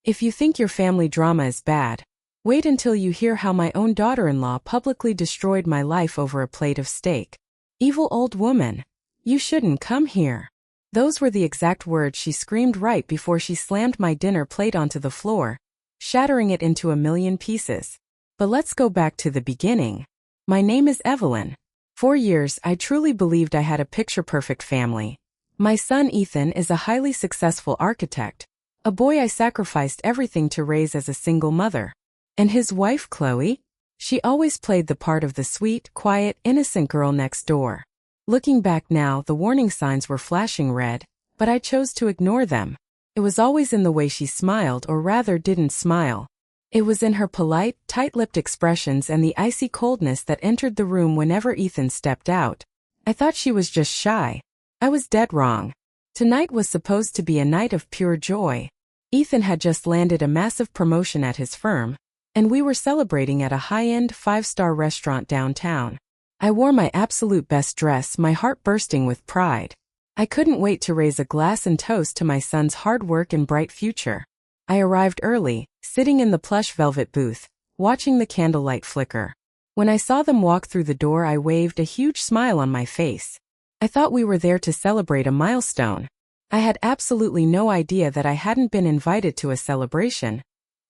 If you think your family drama is bad, wait until you hear how my own daughter-in-law publicly destroyed my life over a plate of steak. Evil old woman. You shouldn't come here. Those were the exact words she screamed right before she slammed my dinner plate onto the floor, shattering it into a million pieces. But let's go back to the beginning. My name is Evelyn. For years, I truly believed I had a picture-perfect family. My son Ethan is a highly successful architect, a boy I sacrificed everything to raise as a single mother. And his wife Chloe? She always played the part of the sweet, quiet, innocent girl next door. Looking back now, the warning signs were flashing red, but I chose to ignore them. It was always in the way she smiled, or rather didn't smile. It was in her polite, tight-lipped expressions and the icy coldness that entered the room whenever Ethan stepped out. I thought she was just shy. I was dead wrong. Tonight was supposed to be a night of pure joy. Ethan had just landed a massive promotion at his firm, and we were celebrating at a high-end, five-star restaurant downtown. I wore my absolute best dress, my heart bursting with pride. I couldn't wait to raise a glass and toast to my son's hard work and bright future. I arrived early, sitting in the plush velvet booth, watching the candlelight flicker. When I saw them walk through the door, I waved, a huge smile on my face. I thought we were there to celebrate a milestone. I had absolutely no idea that I hadn't been invited to a celebration.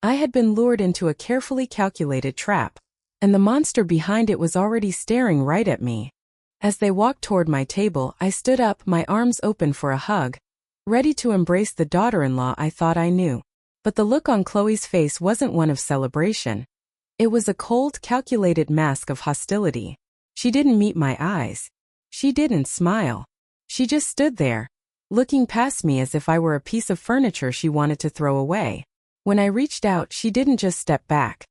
I had been lured into a carefully calculated trap, and the monster behind it was already staring right at me. As they walked toward my table, I stood up, my arms open for a hug, ready to embrace the daughter-in-law I thought I knew. But the look on Chloe's face wasn't one of celebration. It was a cold, calculated mask of hostility. She didn't meet my eyes. She didn't smile. She just stood there, looking past me as if I were a piece of furniture she wanted to throw away. When I reached out, she didn't just step back.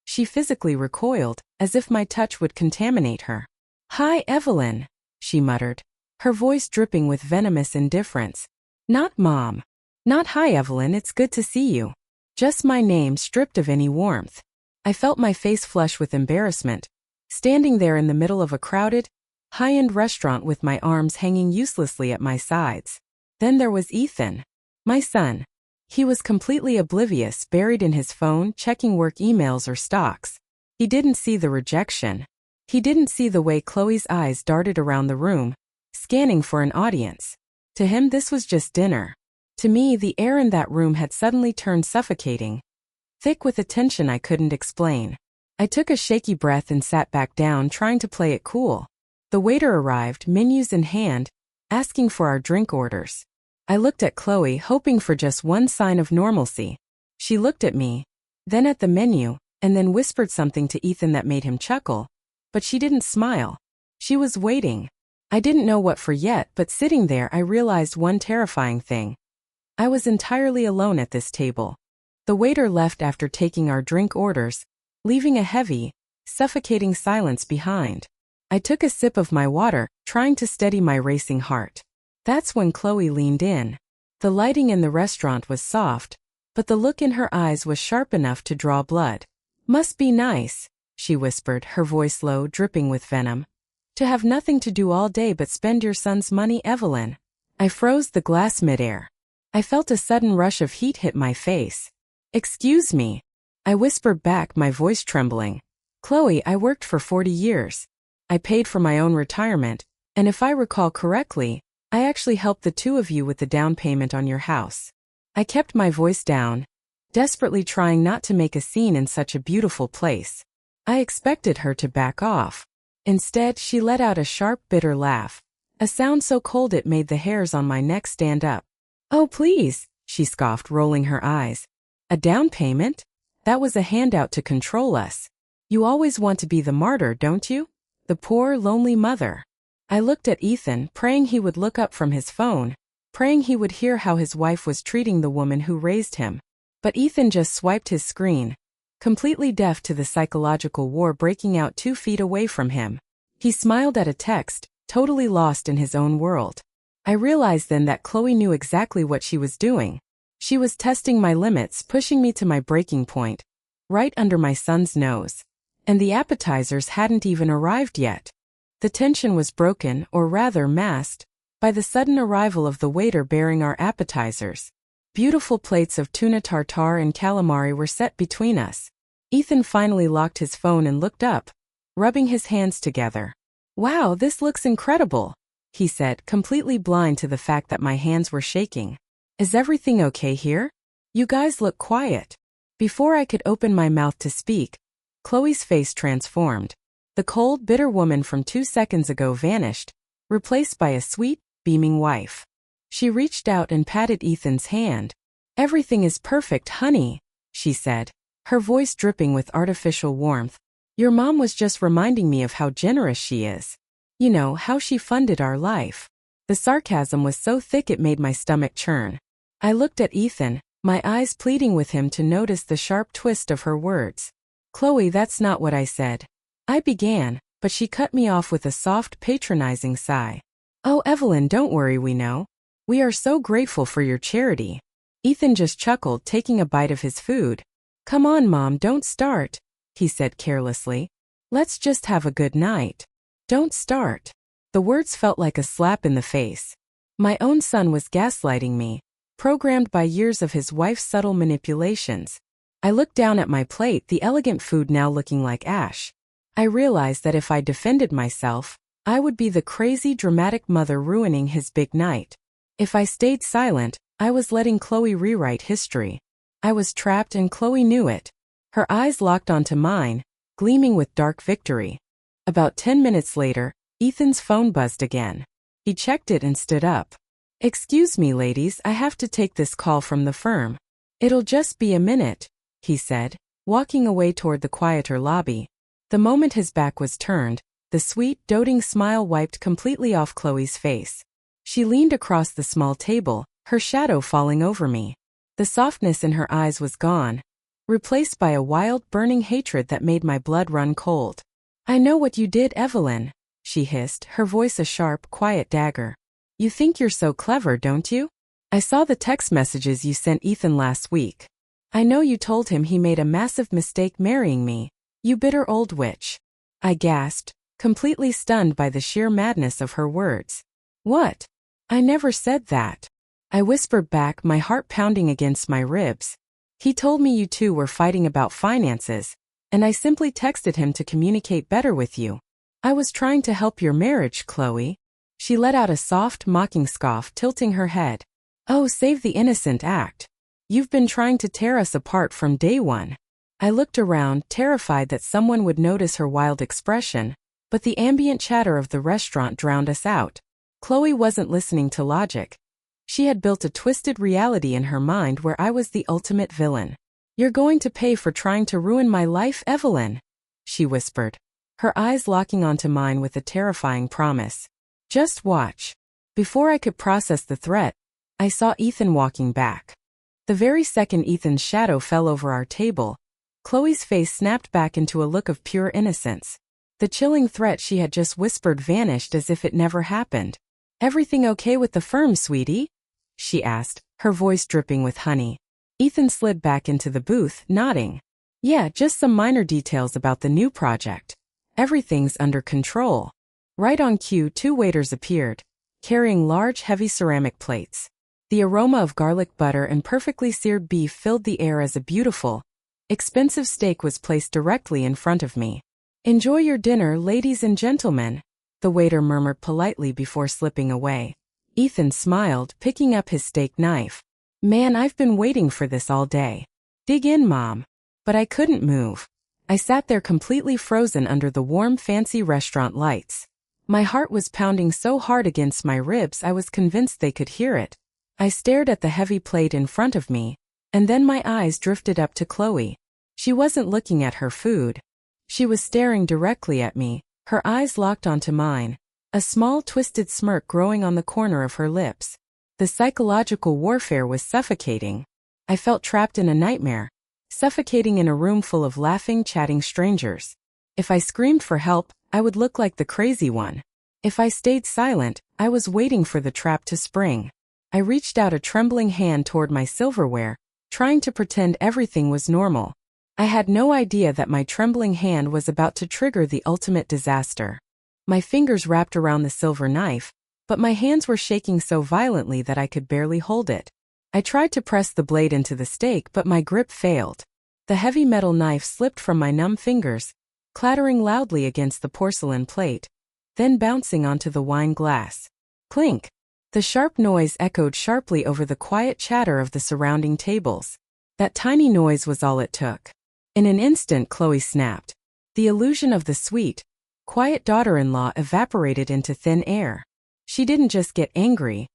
She physically recoiled, as if my touch would contaminate her. "Hi, Evelyn," she muttered, her voice dripping with venomous indifference. "Not Mom. Not hi, Evelyn, it's good to see you." Just my name, stripped of any warmth. I felt my face flush with embarrassment, standing there in the middle of a crowded, high-end restaurant with my arms hanging uselessly at my sides. Then there was Ethan, my son. He was completely oblivious, buried in his phone, checking work emails or stocks. He didn't see the rejection. He didn't see the way Chloe's eyes darted around the room, scanning for an audience. To him, this was just dinner. To me, the air in that room had suddenly turned suffocating, thick with a tension I couldn't explain. I took a shaky breath and sat back down, trying to play it cool. The waiter arrived, menus in hand, asking for our drink orders. I looked at Chloe, hoping for just one sign of normalcy. She looked at me, then at the menu, and then whispered something to Ethan that made him chuckle. But she didn't smile. She was waiting. I didn't know what for yet, but sitting there I realized one terrifying thing. I was entirely alone at this table. The waiter left after taking our drink orders, leaving a heavy, suffocating silence behind. I took a sip of my water, trying to steady my racing heart. That's when Chloe leaned in. The lighting in the restaurant was soft, but the look in her eyes was sharp enough to draw blood. "Must be nice," she whispered, her voice low, dripping with venom. "To have nothing to do all day but spend your son's money, Evelyn." I froze the glass midair. I felt a sudden rush of heat hit my face. "Excuse me," I whispered back, my voice trembling. "Chloe, I worked for 40 years. I paid for my own retirement, and if I recall correctly, I actually helped the two of you with the down payment on your house." I kept my voice down, desperately trying not to make a scene in such a beautiful place. I expected her to back off. Instead, she let out a sharp, bitter laugh, a sound so cold it made the hairs on my neck stand up. "Oh, please," she scoffed, rolling her eyes. "A down payment? That was a handout to control us. You always want to be the martyr, don't you? The poor, lonely mother." I looked at Ethan, praying he would look up from his phone, praying he would hear how his wife was treating the woman who raised him. But Ethan just swiped his screen, completely deaf to the psychological war breaking out 2 feet away from him. He smiled at a text, totally lost in his own world. I realized then that Chloe knew exactly what she was doing. She was testing my limits, pushing me to my breaking point, right under my son's nose. And the appetizers hadn't even arrived yet. The tension was broken, or rather masked, by the sudden arrival of the waiter bearing our appetizers. Beautiful plates of tuna tartare and calamari were set between us. Ethan finally locked his phone and looked up, rubbing his hands together. "Wow, this looks incredible," he said, completely blind to the fact that my hands were shaking. "Is everything okay here? You guys look quiet." Before I could open my mouth to speak, Chloe's face transformed. The cold, bitter woman from 2 seconds ago vanished, replaced by a sweet, beaming wife. She reached out and patted Ethan's hand. "Everything is perfect, honey," she said, her voice dripping with artificial warmth. "Your mom was just reminding me of how generous she is. You know, how she funded our life." The sarcasm was so thick it made my stomach churn. I looked at Ethan, my eyes pleading with him to notice the sharp twist of her words. "Chloe, that's not what I said," I began, but she cut me off with a soft, patronizing sigh. "Oh, Evelyn, don't worry, we know. We are so grateful for your charity." Ethan just chuckled, taking a bite of his food. "Come on, Mom, don't start," he said carelessly. "Let's just have a good night. Don't start." The words felt like a slap in the face. My own son was gaslighting me, programmed by years of his wife's subtle manipulations. I looked down at my plate, the elegant food now looking like ash. I realized that if I defended myself, I would be the crazy, dramatic mother ruining his big night. If I stayed silent, I was letting Chloe rewrite history. I was trapped and Chloe knew it. Her eyes locked onto mine, gleaming with dark victory. About 10 minutes later, Ethan's phone buzzed again. He checked it and stood up. "Excuse me, ladies, I have to take this call from the firm." "It'll just be a minute," he said, walking away toward the quieter lobby. The moment his back was turned, the sweet, doting smile wiped completely off Chloe's face. She leaned across the small table, her shadow falling over me. The softness in her eyes was gone, replaced by a wild, burning hatred that made my blood run cold. "I know what you did, Evelyn," she hissed, her voice a sharp, quiet dagger. "You think you're so clever, don't you? I saw the text messages you sent Ethan last week. I know you told him he made a massive mistake marrying me. You bitter old witch." I gasped, completely stunned by the sheer madness of her words. "What? I never said that," I whispered back, my heart pounding against my ribs. "He told me you two were fighting about finances, and I simply texted him to communicate better with you. I was trying to help your marriage, Chloe." She let out a soft, mocking scoff, tilting her head. "Oh, save the innocent act. You've been trying to tear us apart from day one." I looked around, terrified that someone would notice her wild expression, but the ambient chatter of the restaurant drowned us out. Chloe wasn't listening to logic. She had built a twisted reality in her mind where I was the ultimate villain. "You're going to pay for trying to ruin my life, Evelyn," she whispered, her eyes locking onto mine with a terrifying promise. "Just watch." Before I could process the threat, I saw Ethan walking back. The very second Ethan's shadow fell over our table, Chloe's face snapped back into a look of pure innocence. The chilling threat she had just whispered vanished as if it never happened. "Everything okay with the firm, sweetie?" she asked, her voice dripping with honey. Ethan slid back into the booth, nodding. "Yeah, just some minor details about the new project. Everything's under control." Right on cue, 2 waiters appeared, carrying large, heavy ceramic plates. The aroma of garlic butter and perfectly seared beef filled the air as a beautiful, expensive steak was placed directly in front of me. "Enjoy your dinner, ladies and gentlemen," the waiter murmured politely before slipping away. Ethan smiled, picking up his steak knife. "Man, I've been waiting for this all day. Dig in, Mom." But I couldn't move. I sat there completely frozen under the warm, fancy restaurant lights. My heart was pounding so hard against my ribs I was convinced they could hear it. I stared at the heavy plate in front of me, and then my eyes drifted up to Chloe. She wasn't looking at her food. She was staring directly at me, her eyes locked onto mine, a small twisted smirk growing on the corner of her lips. The psychological warfare was suffocating. I felt trapped in a nightmare, suffocating in a room full of laughing, chatting strangers. If I screamed for help, I would look like the crazy one. If I stayed silent, I was waiting for the trap to spring. I reached out a trembling hand toward my silverware, trying to pretend everything was normal. I had no idea that my trembling hand was about to trigger the ultimate disaster. My fingers wrapped around the silver knife, but my hands were shaking so violently that I could barely hold it. I tried to press the blade into the steak, but my grip failed. The heavy metal knife slipped from my numb fingers, clattering loudly against the porcelain plate, then bouncing onto the wine glass. Clink! The sharp noise echoed sharply over the quiet chatter of the surrounding tables. That tiny noise was all it took. In an instant, Chloe snapped. The illusion of the sweet, quiet daughter-in-law evaporated into thin air. She didn't just get angry.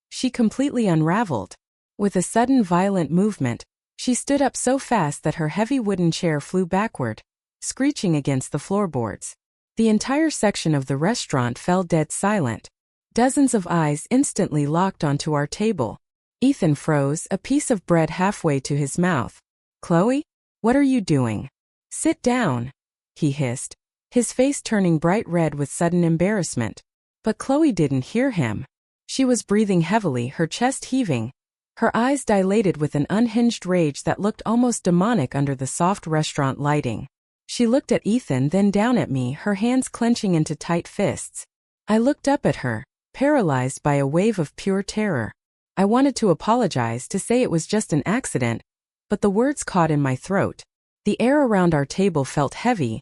She completely unraveled. With a sudden violent movement, she stood up so fast that her heavy wooden chair flew backward, screeching against the floorboards. The entire section of the restaurant fell dead silent. Dozens of eyes instantly locked onto our table. Ethan froze, a piece of bread halfway to his mouth. "Chloe? What are you doing? Sit down," he hissed, his face turning bright red with sudden embarrassment. But Chloe didn't hear him. She was breathing heavily, her chest heaving, her eyes dilated with an unhinged rage that looked almost demonic under the soft restaurant lighting. She looked at Ethan, then down at me, her hands clenching into tight fists. I looked up at her, paralyzed by a wave of pure terror. I wanted to apologize, to say it was just an accident, but the words caught in my throat. The air around our table felt heavy,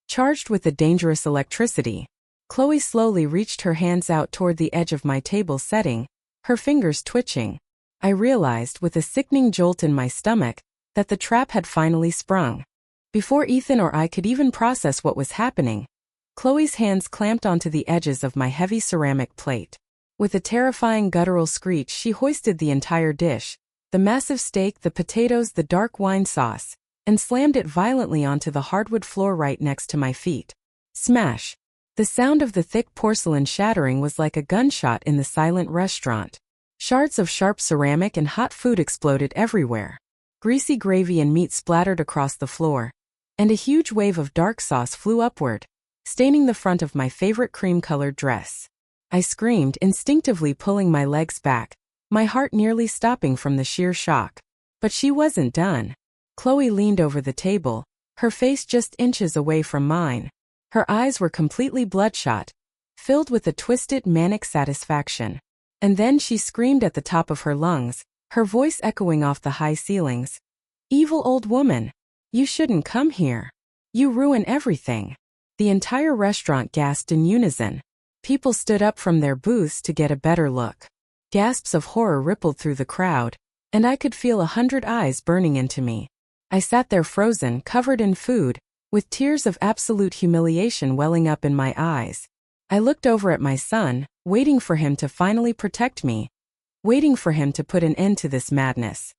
charged with a dangerous electricity. Chloe slowly reached her hands out toward the edge of my table setting, her fingers twitching. I realized, with a sickening jolt in my stomach, that the trap had finally sprung. Before Ethan or I could even process what was happening, Chloe's hands clamped onto the edges of my heavy ceramic plate. With a terrifying guttural screech, she hoisted the entire dish, the massive steak, the potatoes, the dark wine sauce, and slammed it violently onto the hardwood floor right next to my feet. Smash! The sound of the thick porcelain shattering was like a gunshot in the silent restaurant. Shards of sharp ceramic and hot food exploded everywhere. Greasy gravy and meat splattered across the floor, and a huge wave of dark sauce flew upward, staining the front of my favorite cream-colored dress. I screamed, instinctively pulling my legs back, my heart nearly stopping from the sheer shock. But she wasn't done. Chloe leaned over the table, her face just inches away from mine. Her eyes were completely bloodshot, filled with a twisted, manic satisfaction. And then she screamed at the top of her lungs, her voice echoing off the high ceilings. "Evil old woman! You shouldn't come here. You ruin everything." The entire restaurant gasped in unison. People stood up from their booths to get a better look. Gasps of horror rippled through the crowd, and I could feel 100 eyes burning into me. I sat there frozen, covered in food, with tears of absolute humiliation welling up in my eyes. I looked over at my son, waiting for him to finally protect me, waiting for him to put an end to this madness.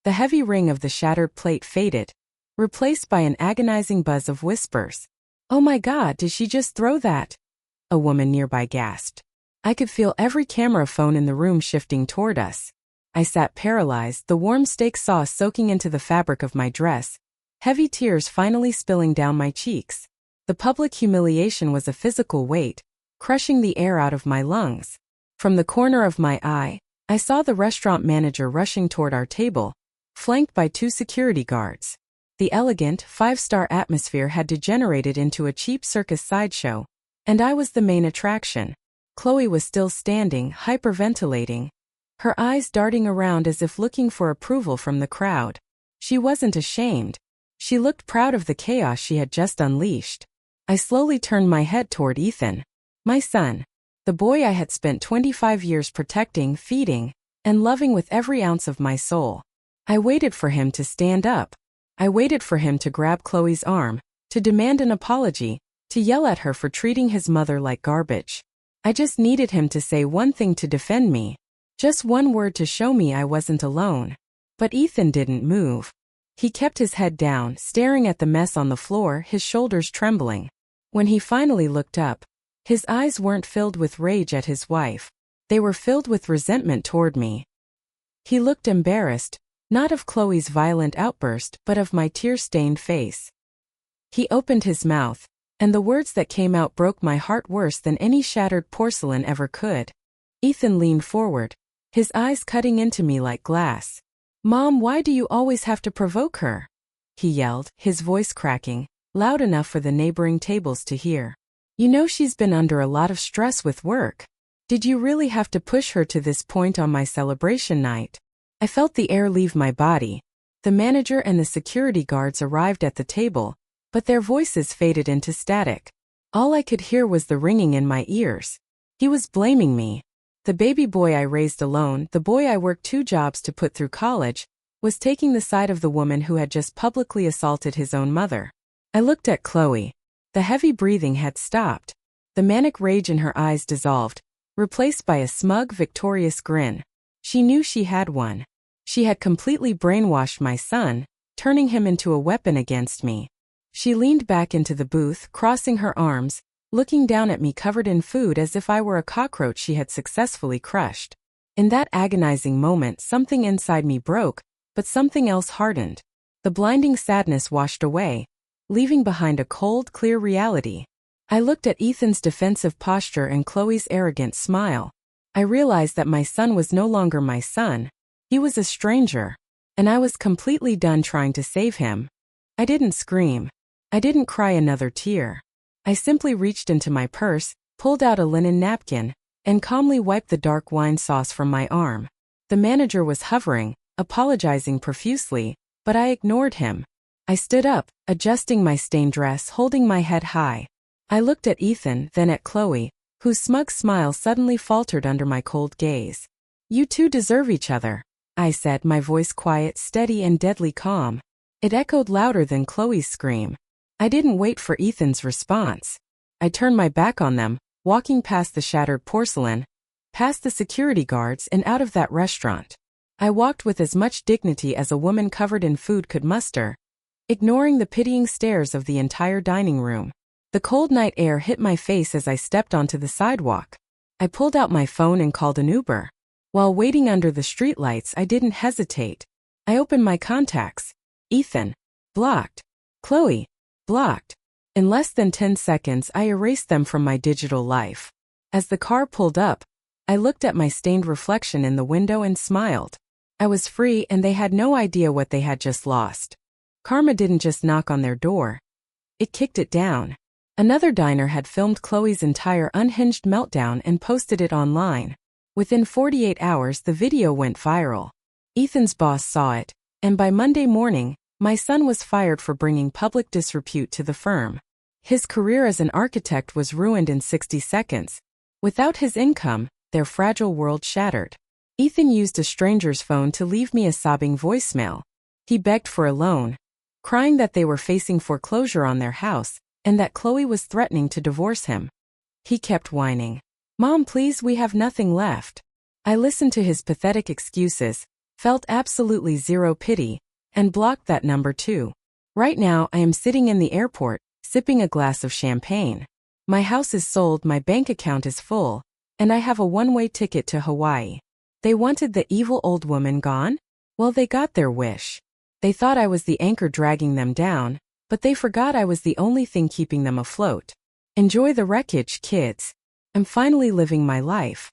The heavy ring of the shattered plate faded, replaced by an agonizing buzz of whispers. "Oh my God, did she just throw that?" a woman nearby gasped. I could feel every camera phone in the room shifting toward us. I sat paralyzed, the warm steak sauce soaking into the fabric of my dress, heavy tears finally spilling down my cheeks. The public humiliation was a physical weight, crushing the air out of my lungs. From the corner of my eye, I saw the restaurant manager rushing toward our table, flanked by 2 security guards. The elegant, 5-star atmosphere had degenerated into a cheap circus sideshow, and I was the main attraction. Chloe was still standing, hyperventilating, her eyes darting around as if looking for approval from the crowd. She wasn't ashamed. She looked proud of the chaos she had just unleashed. I slowly turned my head toward Ethan, my son, the boy I had spent 25 years protecting, feeding, and loving with every ounce of my soul. I waited for him to stand up. I waited for him to grab Chloe's arm, to demand an apology, to yell at her for treating his mother like garbage. I just needed him to say one thing to defend me, just one word to show me I wasn't alone. But Ethan didn't move. He kept his head down, staring at the mess on the floor, his shoulders trembling. When he finally looked up, his eyes weren't filled with rage at his wife. They were filled with resentment toward me. He looked embarrassed, not of Chloe's violent outburst, but of my tear-stained face. He opened his mouth, and the words that came out broke my heart worse than any shattered porcelain ever could. Ethan leaned forward, his eyes cutting into me like glass. "Mom, why do you always have to provoke her?" he yelled, his voice cracking, loud enough for the neighboring tables to hear. "You know she's been under a lot of stress with work. Did you really have to push her to this point on my celebration night?" I felt the air leave my body. The manager and the security guards arrived at the table, but their voices faded into static. All I could hear was the ringing in my ears. He was blaming me. The baby boy I raised alone, the boy I worked 2 jobs to put through college, was taking the side of the woman who had just publicly assaulted his own mother. I looked at Chloe. The heavy breathing had stopped. The manic rage in her eyes dissolved, replaced by a smug, victorious grin. She knew she had won. She had completely brainwashed my son, turning him into a weapon against me. She leaned back into the booth, crossing her arms, looking down at me covered in food as if I were a cockroach she had successfully crushed. In that agonizing moment, something inside me broke, but something else hardened. The blinding sadness washed away, leaving behind a cold, clear reality. I looked at Ethan's defensive posture and Chloe's arrogant smile. I realized that my son was no longer my son. He was a stranger, and I was completely done trying to save him. I didn't scream. I didn't cry another tear. I simply reached into my purse, pulled out a linen napkin, and calmly wiped the dark wine sauce from my arm. The manager was hovering, apologizing profusely, but I ignored him. I stood up, adjusting my stained dress, holding my head high. I looked at Ethan, then at Chloe, whose smug smile suddenly faltered under my cold gaze. "You two deserve each other," I said, my voice quiet, steady, and deadly calm. It echoed louder than Chloe's scream. I didn't wait for Ethan's response. I turned my back on them, walking past the shattered porcelain, past the security guards, and out of that restaurant. I walked with as much dignity as a woman covered in food could muster, ignoring the pitying stares of the entire dining room. The cold night air hit my face as I stepped onto the sidewalk. I pulled out my phone and called an Uber. While waiting under the streetlights, I didn't hesitate. I opened my contacts. Ethan. Blocked. Chloe. Blocked. In less than 10 seconds, I erased them from my digital life. As the car pulled up, I looked at my stained reflection in the window and smiled. I was free, and they had no idea what they had just lost. Karma didn't just knock on their door. It kicked it down. Another diner had filmed Chloe's entire unhinged meltdown and posted it online. Within 48 hours, the video went viral. Ethan's boss saw it, and by Monday morning, my son was fired for bringing public disrepute to the firm. His career as an architect was ruined in 60 seconds. Without his income, their fragile world shattered. Ethan used a stranger's phone to leave me a sobbing voicemail. He begged for a loan, crying that they were facing foreclosure on their house, and that Chloe was threatening to divorce him. He kept whining, "Mom, please, we have nothing left." I listened to his pathetic excuses, felt absolutely zero pity, and blocked that number too. Right now, I am sitting in the airport, sipping a glass of champagne. My house is sold, my bank account is full, and I have a one-way ticket to Hawaii. They wanted the evil old woman gone? Well, they got their wish. They thought I was the anchor dragging them down, but they forgot I was the only thing keeping them afloat. Enjoy the wreckage, kids. I'm finally living my life.